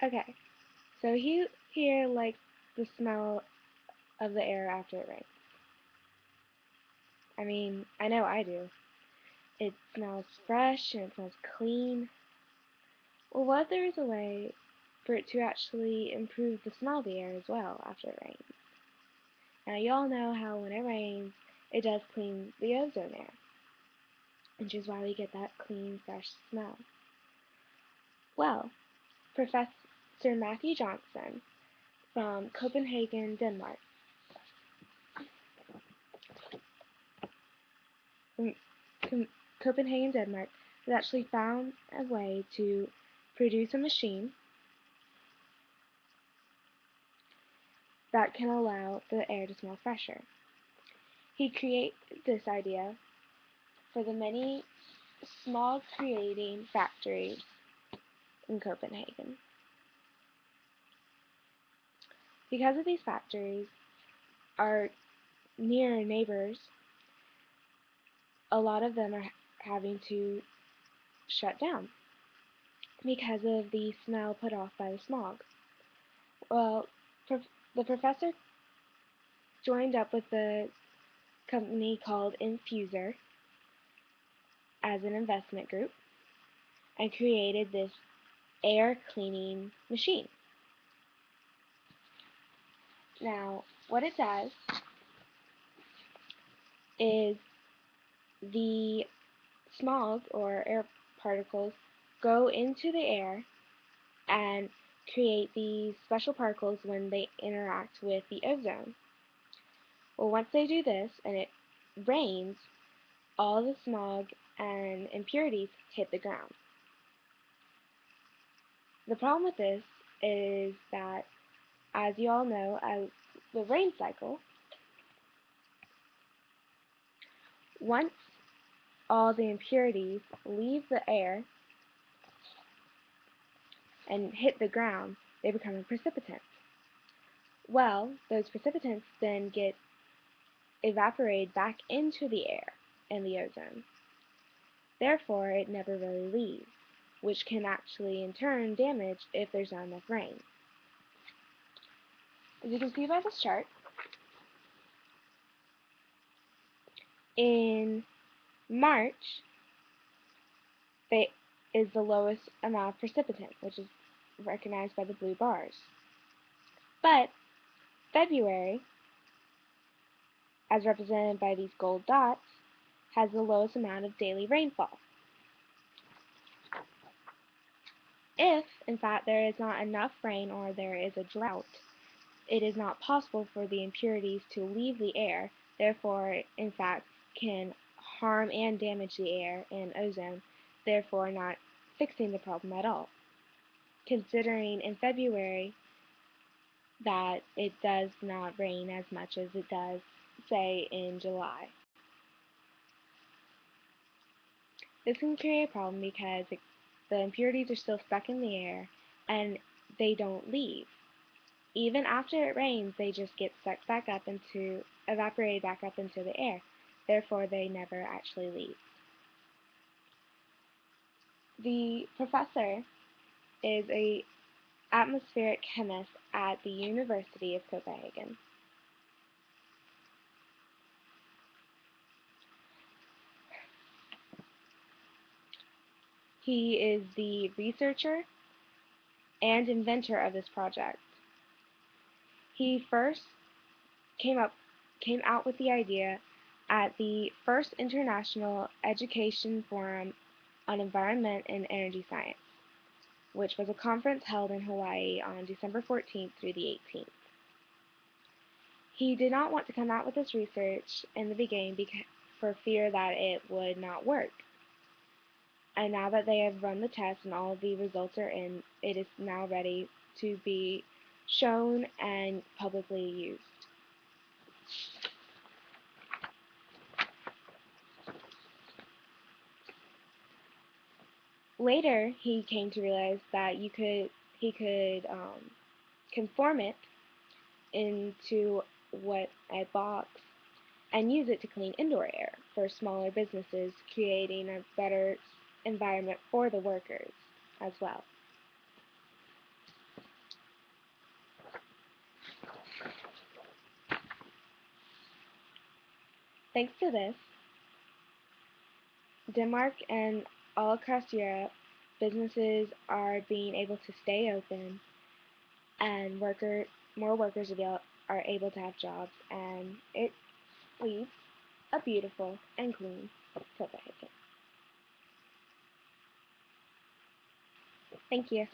Okay, so he here likes the smell of the air after it rains. I mean, I know I do. It smells fresh and it smells clean. Well, what if there is a way for it to actually improve the smell of the air as well after it rains? Now, you all know how when it rains, it does clean the ozone air, which is why we get that clean, fresh smell. Well, Professor Matthew Johnson from Copenhagen, Denmark, from Copenhagen, Denmark, has actually found a way to produce a machine that can allow the air to smell fresher. He created this idea for the many smog creating factories in Copenhagen. Because of these factories are near neighbors, a lot of them are having to shut down because of the smell put off by the smog. Well, the professor joined up with the company called Infuser as an investment group and created this air cleaning machine. Now, what it does is the smog or air particles go into the air and create these special particles when they interact with the ozone. Well, once they do this and it rains, all the smog and impurities hit the ground. The problem with this is that, as you all know, as the rain cycle, once all the impurities leave the air and hit the ground, they become a precipitant. Well, those precipitants then get evaporated back into the air and the ozone. Therefore, it never really leaves, which can actually in turn damage if there's not enough rain. As you can see by this chart, in March is the lowest amount of precipitant, which is recognized by the blue bars. But February, as represented by these gold dots, has the lowest amount of daily rainfall. If, in fact, there is not enough rain or there is a drought, it is not possible for the impurities to leave the air, therefore, in fact, can harm and damage the air and ozone, therefore not fixing the problem at all. Considering in February that it does not rain as much as it does, say, in July. This can create a problem because the impurities are still stuck in the air and they don't leave. Even after it rains, they just get sucked back up into, evaporated back up into the air. Therefore, they never actually leave. The professor is a atmospheric chemist at the University of Copenhagen. He is the researcher and inventor of this project. He first came out with the idea at the first International Education Forum on Environment and Energy Science, which was a conference held in Hawaii on December 14th through the 18th. He did not want to come out with this research in the beginning for fear that it would not work. And now that they have run the test and all of the results are in, it is now ready to be shown and publicly used. Later, he came to realize that he could conform it into a box and use it to clean indoor air for smaller businesses, creating a better environment for the workers as well. Thanks to this, Denmark and all across Europe, businesses are being able to stay open, and more workers are able to have jobs, and it leads a beautiful and clean Copenhagen. Thank you.